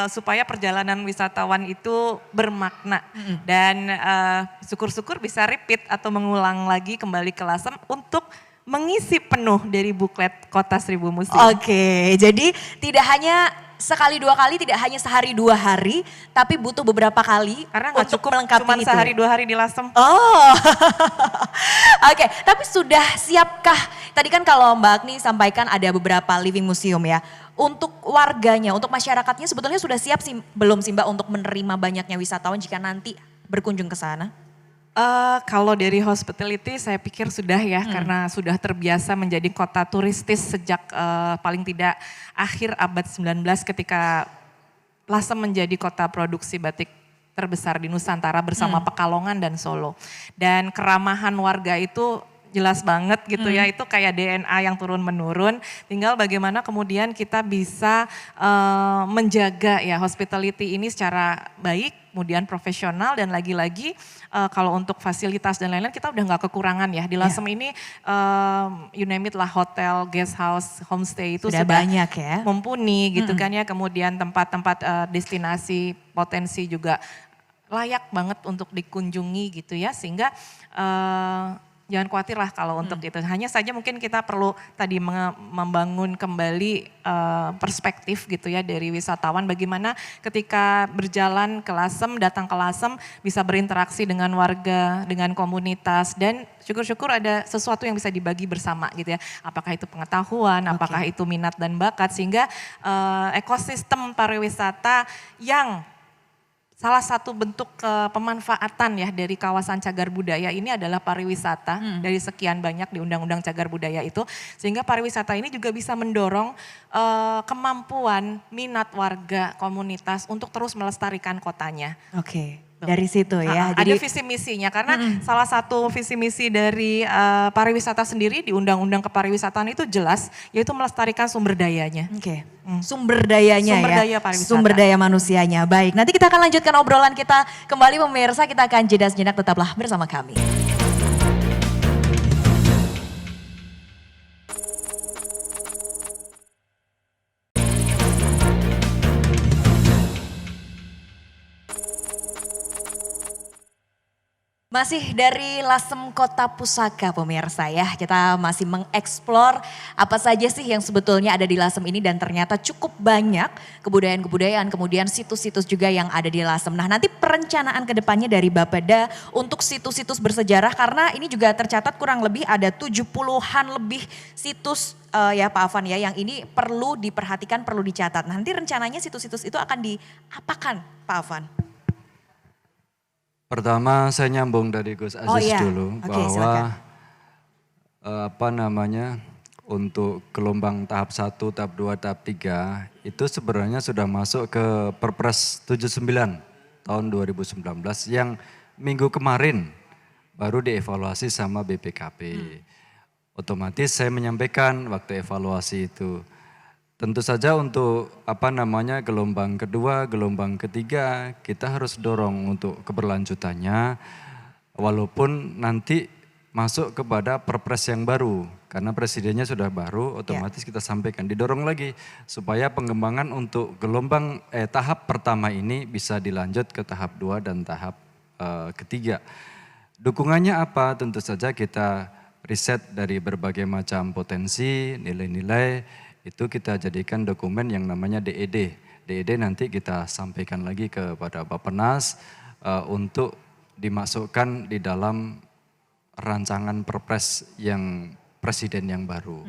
supaya perjalanan wisatawan itu bermakna dan syukur-syukur bisa repeat atau mengulang lagi kembali ke Lasem untuk mengisi penuh dari buklet Kota 1000 Museum. Oke, jadi tidak hanya sekali dua kali, tidak hanya sehari dua hari, tapi butuh beberapa kali Karena nggak untuk cukup melengkapi cuma itu. sehari 2 hari di Lasem. Oh, oke. Tapi sudah siapkah? Tadi kan kalau Mbak Agni sampaikan ada beberapa living museum ya. Untuk warganya, untuk masyarakatnya sebetulnya sudah siap sih, belum sih Mbak untuk menerima banyaknya wisatawan jika nanti berkunjung ke sana? Kalau dari hospitality saya pikir sudah ya, karena sudah terbiasa menjadi kota turistis sejak paling tidak akhir abad 19 ketika Lasem menjadi kota produksi batik terbesar di Nusantara bersama Pekalongan dan Solo. Dan keramahan warga itu jelas banget gitu ya, itu kayak DNA yang turun-menurun. Tinggal bagaimana kemudian kita bisa menjaga ya hospitality ini secara baik, kemudian profesional dan lagi-lagi kalau untuk fasilitas dan lain-lain kita udah nggak kekurangan ya. Di Lasem ini you name it lah, hotel, guest house, homestay itu Sudah sudah banyak ya. mumpuni gitu kan ya. Kemudian tempat-tempat destinasi potensi juga layak banget untuk dikunjungi gitu ya. Sehingga jangan khawatir lah kalau untuk itu. Hanya saja mungkin kita perlu tadi membangun kembali perspektif gitu ya dari wisatawan. Bagaimana ketika berjalan ke Lasem, datang ke Lasem bisa berinteraksi dengan warga, dengan komunitas. Dan syukur-syukur ada sesuatu yang bisa dibagi bersama gitu ya. Apakah itu pengetahuan, apakah itu minat dan bakat. Sehingga ekosistem pariwisata yang salah satu bentuk pemanfaatan ya dari kawasan cagar budaya ini adalah pariwisata dari sekian banyak di Undang-Undang Cagar Budaya itu. Sehingga pariwisata ini juga bisa mendorong kemampuan minat warga komunitas untuk terus melestarikan kotanya. Oke, dari situ ya. Ada visi misinya karena salah satu visi misi dari pariwisata sendiri di Undang-Undang Kepariwisataan itu jelas yaitu melestarikan sumber dayanya. Oke, sumber dayanya Sumber ya. daya pariwisata. Sumber daya manusianya. Baik, nanti kita akan lanjutkan obrolan kita kembali pemirsa. Kita akan jeda sejenak, tetaplah bersama kami. Masih dari Lasem Kota Pusaka pemirsa ya, kita masih mengeksplor apa saja sih yang sebetulnya ada di Lasem ini dan ternyata cukup banyak kebudayaan-kebudayaan, kemudian situs-situs juga yang ada di Lasem. Nah nanti perencanaan kedepannya dari Bapeda untuk situs-situs bersejarah karena ini juga tercatat kurang lebih ada 70-an lebih situs ya Pak Afan ya yang ini perlu diperhatikan, perlu dicatat. Nanti rencananya situs-situs itu akan diapakan Pak Afan? Pertama saya nyambung dari Gus Aziz iya. dulu Oke, bahwa silakan. Untuk gelombang tahap 1, tahap 2, tahap 3 itu sebenarnya sudah masuk ke Perpres 79 tahun 2019 yang minggu kemarin baru dievaluasi sama BPKP. Otomatis saya menyampaikan waktu evaluasi itu. Tentu saja untuk gelombang kedua, gelombang ketiga kita harus dorong untuk keberlanjutannya walaupun nanti masuk kepada perpres yang baru karena presidennya sudah baru otomatis kita sampaikan didorong lagi supaya pengembangan untuk tahap pertama ini bisa dilanjut ke tahap 2 dan tahap ketiga. Dukungannya apa? Tentu saja kita riset dari berbagai macam potensi, nilai-nilai, itu kita jadikan dokumen yang namanya DED. DED nanti kita sampaikan lagi kepada Bappenas untuk dimasukkan di dalam rancangan perpres yang presiden yang baru.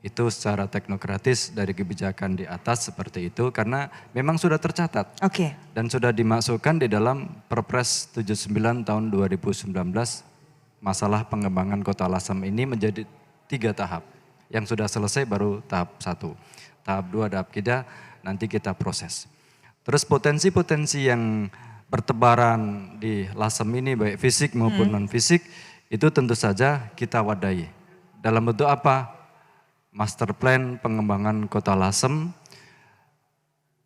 Itu secara teknokratis dari kebijakan di atas seperti itu karena memang sudah tercatat. Oke. Dan sudah dimasukkan di dalam Perpres 79 tahun 2019 masalah pengembangan Kota Lasem ini menjadi 3 tahap. Yang sudah selesai baru tahap 1. Tahap 2, tahap 3 nanti kita proses. Terus potensi-potensi yang bertebaran di Lasem ini baik fisik maupun non fisik itu tentu saja kita wadahi. Dalam bentuk apa? Master Plan pengembangan Kota Lasem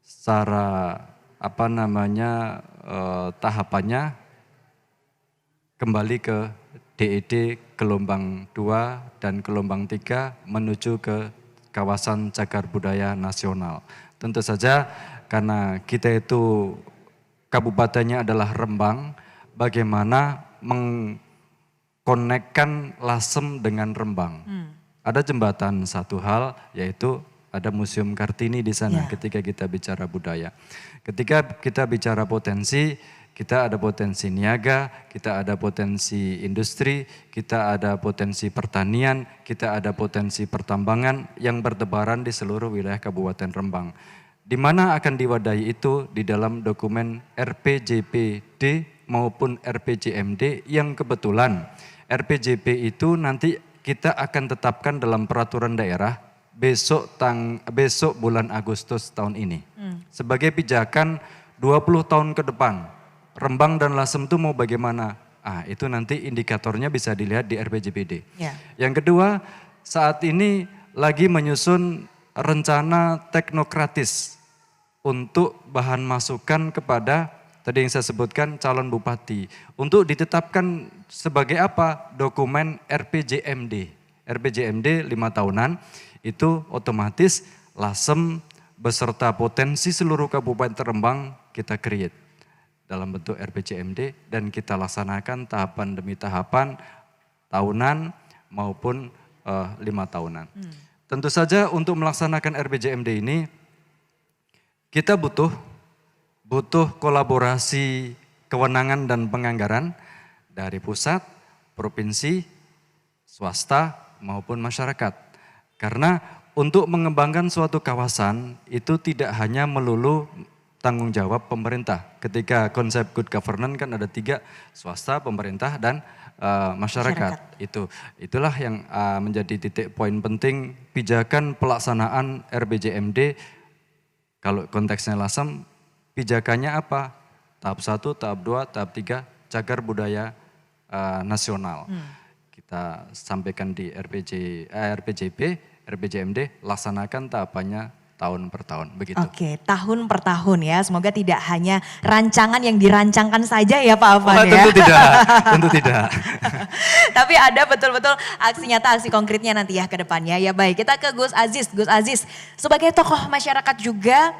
secara tahapannya kembali ke DED gelombang 2 dan gelombang 3 menuju ke kawasan cagar budaya nasional. Tentu saja karena kita itu kabupatennya adalah Rembang, bagaimana mengkonekkan Lasem dengan Rembang. Ada jembatan satu hal, yaitu ada Museum Kartini di sana ketika kita bicara budaya. Ketika kita bicara potensi, kita ada potensi niaga, kita ada potensi industri, kita ada potensi pertanian, kita ada potensi pertambangan yang bertebaran di seluruh wilayah Kabupaten Rembang. Di mana akan diwadahi itu di dalam dokumen RPJPD maupun RPJMD yang kebetulan RPJP itu nanti kita akan tetapkan dalam peraturan daerah besok bulan Agustus tahun ini. Sebagai pijakan 20 tahun ke depan, Rembang dan Lasem itu mau bagaimana? Itu nanti indikatornya bisa dilihat di RPJPD. Yang kedua, saat ini lagi menyusun rencana teknokratis untuk bahan masukan kepada tadi yang saya sebutkan calon bupati untuk ditetapkan sebagai apa? Dokumen RPJMD. RPJMD 5 tahunan itu otomatis Lasem beserta potensi seluruh Kabupaten Rembang kita create dalam bentuk RPJMD dan kita laksanakan tahapan demi tahapan tahunan maupun 5 tahunan. Tentu saja untuk melaksanakan RPJMD ini kita butuh kolaborasi kewenangan dan penganggaran dari pusat, provinsi, swasta maupun masyarakat. Karena untuk mengembangkan suatu kawasan itu tidak hanya melulu tanggung jawab pemerintah. Ketika konsep good governance kan ada 3, swasta, pemerintah dan masyarakat. Itulah yang menjadi titik poin penting pijakan pelaksanaan RPJMD. Kalau konteksnya Lasem, pijakannya apa? Tahap 1, tahap 2, tahap 3, cagar budaya nasional. Kita sampaikan di RPJP, RPJMD, laksanakan tahapannya tahun per tahun, begitu. Oke, tahun per tahun ya. Semoga tidak hanya rancangan yang dirancangkan saja ya Pak Afan ya. Tentu tidak. Tapi ada betul-betul aksi nyata, aksi konkretnya nanti ya ke depannya. Ya baik, kita ke Gus Aziz. Gus Aziz, sebagai tokoh masyarakat juga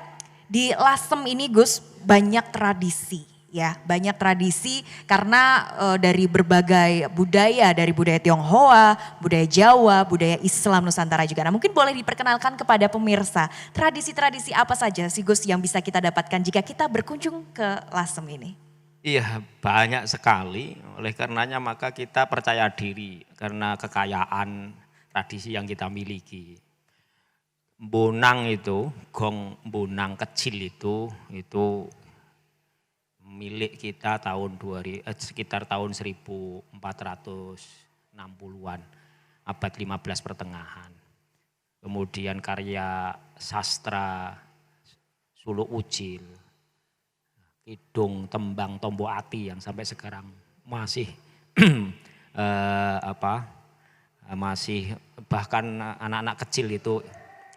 di Lasem ini Gus banyak tradisi. Ya, banyak tradisi karena dari berbagai budaya, dari budaya Tionghoa, budaya Jawa, budaya Islam Nusantara juga. Nah, mungkin boleh diperkenalkan kepada pemirsa, tradisi-tradisi apa saja sih Gus yang bisa kita dapatkan jika kita berkunjung ke Lasem ini? Iya, banyak sekali. Oleh karenanya maka kita percaya diri karena kekayaan tradisi yang kita miliki. Bonang itu, gong bonang kecil itu milik kita sekitar tahun 1460-an, abad 15 pertengahan. Kemudian karya sastra Suluk Ucil, Kidung, Tembang, Tombo Ati yang sampai sekarang masih masih bahkan anak-anak kecil itu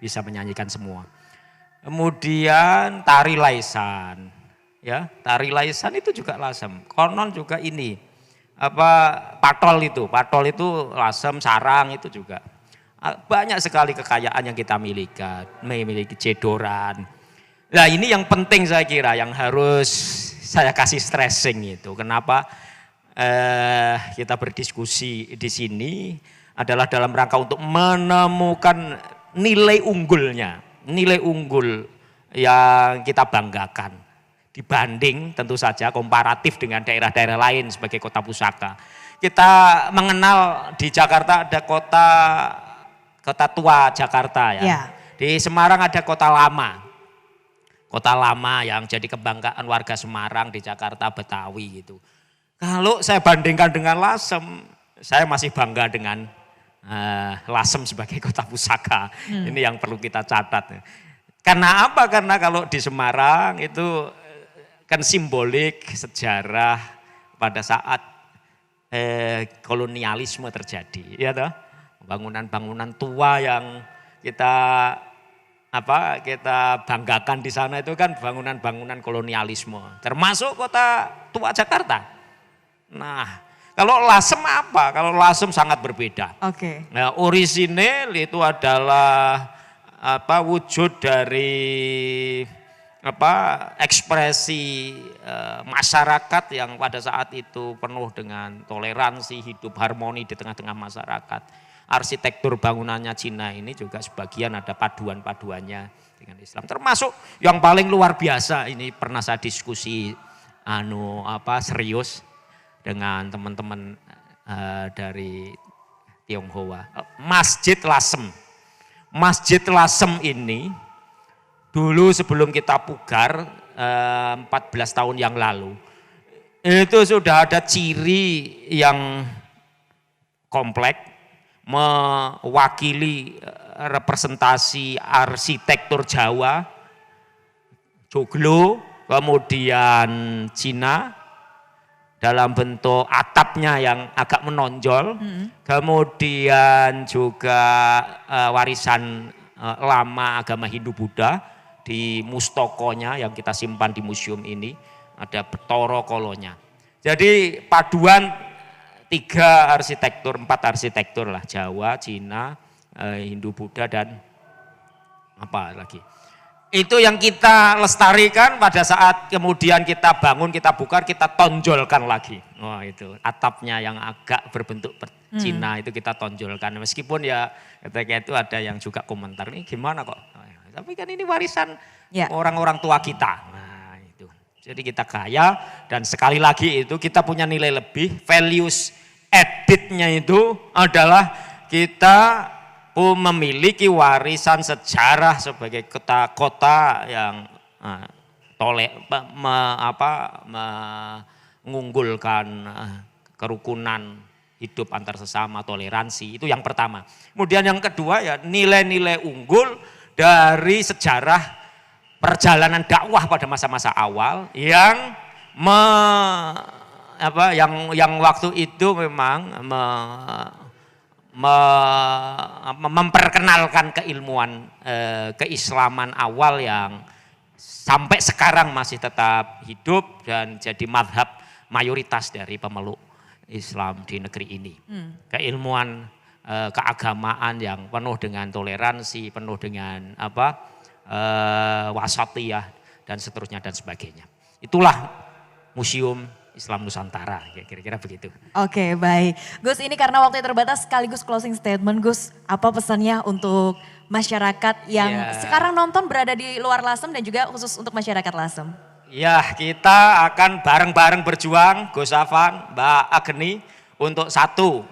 bisa menyanyikan semua. Kemudian tari Laisan. Ya, tari Laisan itu juga Lasem. Konon juga ini patol itu Lasem, Sarang itu juga. Banyak sekali kekayaan yang kita memiliki cedoran. Nah, ini yang penting saya kira yang harus saya kasih stressing itu. Kenapa kita berdiskusi di sini adalah dalam rangka untuk menemukan nilai unggulnya, nilai unggul yang kita banggakan dibanding tentu saja komparatif dengan daerah-daerah lain sebagai kota pusaka. Kita mengenal di Jakarta ada kota tua Jakarta ya. Ya. Di Semarang ada kota lama. Kota lama yang jadi kebanggaan warga Semarang di Jakarta, Betawi gitu. Kalau saya bandingkan dengan Lasem, saya masih bangga dengan Lasem sebagai kota pusaka. Ini yang perlu kita catat. Karena apa? Karena kalau di Semarang itu kan simbolik sejarah pada saat kolonialisme terjadi, ya toh? Bangunan-bangunan tua yang kita banggakan di sana itu kan bangunan-bangunan kolonialisme, termasuk kota tua Jakarta. Nah, kalau Lasem apa? Kalau Lasem sangat berbeda. Oke. Nah, orisinil itu adalah wujud dari ekspresi masyarakat yang pada saat itu penuh dengan toleransi, hidup harmoni di tengah-tengah masyarakat. Arsitektur bangunannya Cina ini juga sebagian ada paduan-paduannya dengan Islam. Termasuk yang paling luar biasa, ini pernah saya diskusi serius dengan teman-teman dari Tionghoa. Masjid Lasem. Masjid Lasem ini dulu sebelum kita pugar 14 tahun yang lalu, itu sudah ada ciri yang kompleks, mewakili representasi arsitektur Jawa, joglo, kemudian Cina dalam bentuk atapnya yang agak menonjol, kemudian juga warisan lama agama Hindu-Buddha di mustokonya yang kita simpan di museum ini, ada Betoro Kolonya. Jadi paduan 4 arsitektur lah, Jawa, Cina, Hindu-Buddha dan apa lagi. Itu yang kita lestarikan pada saat kemudian kita bangun, kita bukar, kita tonjolkan lagi. Wah itu atapnya yang agak berbentuk Cina itu kita tonjolkan. Meskipun ya ketika itu ada yang juga komentar, ini gimana kok. Tapi kan ini warisan orang-orang tua kita. Nah itu. Jadi kita kaya dan sekali lagi itu kita punya nilai lebih, values added-nya itu adalah kita memiliki warisan sejarah sebagai kota-kota yang mengunggulkan kerukunan hidup antar sesama, toleransi. Itu yang pertama. Kemudian yang kedua ya nilai-nilai unggul dari sejarah perjalanan dakwah pada masa-masa awal yang yang waktu itu memang memperkenalkan keilmuan keislaman awal yang sampai sekarang masih tetap hidup dan jadi madhab mayoritas dari pemeluk Islam di negeri ini. Keilmuan keagamaan yang penuh dengan toleransi, penuh dengan wasatiyah dan seterusnya dan sebagainya. Itulah Museum Islam Nusantara, kira-kira begitu. Oke, baik. Gus, ini karena waktunya terbatas sekaligus closing statement, Gus. Apa pesannya untuk masyarakat yang sekarang nonton berada di luar Lasem dan juga khusus untuk masyarakat Lasem? Ya, kita akan bareng-bareng berjuang, Gus Afan, Mbak Agni, untuk satu,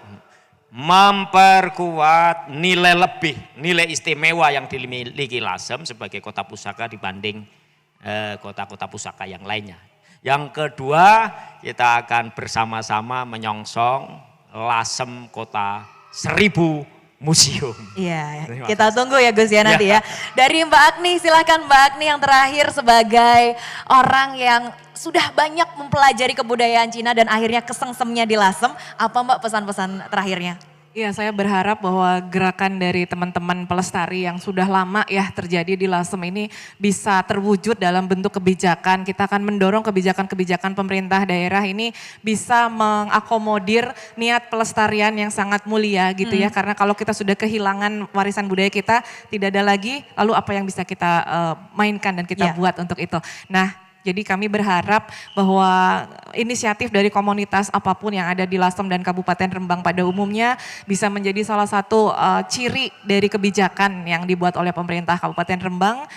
memperkuat nilai lebih, nilai istimewa yang dimiliki Lasem sebagai kota pusaka dibanding kota-kota pusaka yang lainnya. Yang kedua, kita akan bersama-sama menyongsong Lasem Kota 1000 Museum. Iya, kita tunggu ya Gus ya nanti ya. Dari Mbak Agni, silahkan Mbak Agni yang terakhir sebagai orang yang sudah banyak mempelajari kebudayaan Cina dan akhirnya kesengsemnya di Lasem. Apa Mbak pesan-pesan terakhirnya? Iya, saya berharap bahwa gerakan dari teman-teman pelestari yang sudah lama ya terjadi di Lasem ini bisa terwujud dalam bentuk kebijakan. Kita akan mendorong kebijakan-kebijakan pemerintah daerah ini bisa mengakomodir niat pelestarian yang sangat mulia gitu ya. Karena kalau kita sudah kehilangan warisan budaya kita, tidak ada lagi lalu apa yang bisa kita mainkan dan kita buat untuk itu. Nah, Jadi kami berharap bahwa inisiatif dari komunitas apapun yang ada di Lasem dan Kabupaten Rembang pada umumnya bisa menjadi salah satu ciri dari kebijakan yang dibuat oleh pemerintah Kabupaten Rembang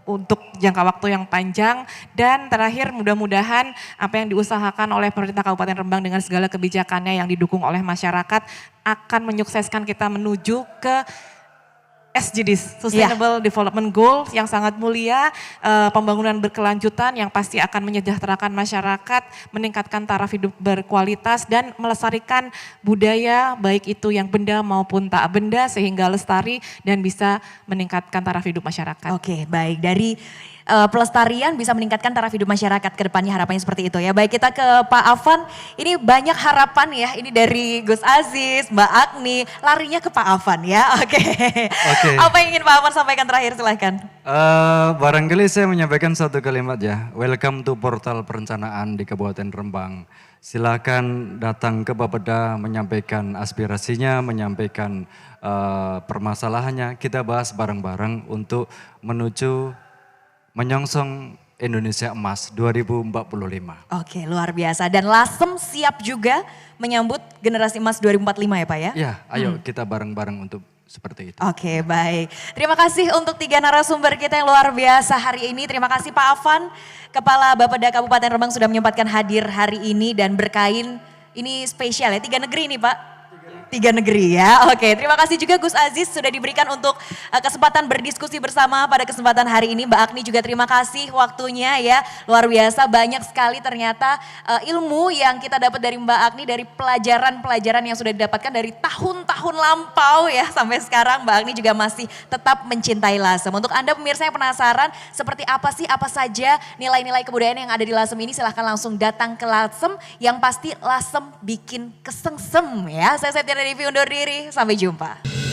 untuk jangka waktu yang panjang. Dan terakhir mudah-mudahan apa yang diusahakan oleh pemerintah Kabupaten Rembang dengan segala kebijakannya yang didukung oleh masyarakat akan menyukseskan kita menuju ke SDGs, Sustainable Development Goals yang sangat mulia, pembangunan berkelanjutan yang pasti akan menyejahterakan masyarakat, meningkatkan taraf hidup berkualitas dan melestarikan budaya baik itu yang benda maupun tak benda sehingga lestari dan bisa meningkatkan taraf hidup masyarakat. Oke, baik. Dari pelestarian bisa meningkatkan taraf hidup masyarakat ke depannya, harapannya seperti itu ya. Baik, kita ke Pak Afan. Ini banyak harapan ya, ini dari Gus Aziz, Mbak Agni, larinya ke Pak Afan ya. Oke. Apa yang ingin Pak Afan sampaikan terakhir, silahkan. Barangkali saya menyampaikan satu kalimat ya. Welcome to portal perencanaan di Kabupaten Rembang. Silakan datang ke Bapeda menyampaikan aspirasinya, menyampaikan permasalahannya. Kita bahas bareng-bareng untuk menuju menyongsong Indonesia Emas 2045. Oke, luar biasa. Dan Lasem siap juga menyambut generasi emas 2045 ya Pak ya? Ya, ayo kita bareng-bareng untuk seperti itu. Oke, baik. Terima kasih untuk 3 narasumber kita yang luar biasa hari ini. Terima kasih Pak Afan, Kepala Bapeda Kabupaten Rembang sudah menyempatkan hadir hari ini dan berkain. Ini spesial ya, 3 negeri nih Pak. 3 negeri ya. Oke, terima kasih juga Gus Aziz sudah diberikan untuk kesempatan berdiskusi bersama pada kesempatan hari ini. Mbak Agni juga terima kasih waktunya ya. Luar biasa, banyak sekali ternyata ilmu yang kita dapat dari Mbak Agni dari pelajaran-pelajaran yang sudah didapatkan dari tahun-tahun lampau ya. Sampai sekarang Mbak Agni juga masih tetap mencintai Lasem. Untuk Anda pemirsa yang penasaran seperti apa sih, apa saja nilai-nilai kebudayaan yang ada di Lasem ini, silahkan langsung datang ke Lasem. Yang pasti Lasem bikin kesengsem ya. Saya Septiana Devi undur diri, sampai jumpa.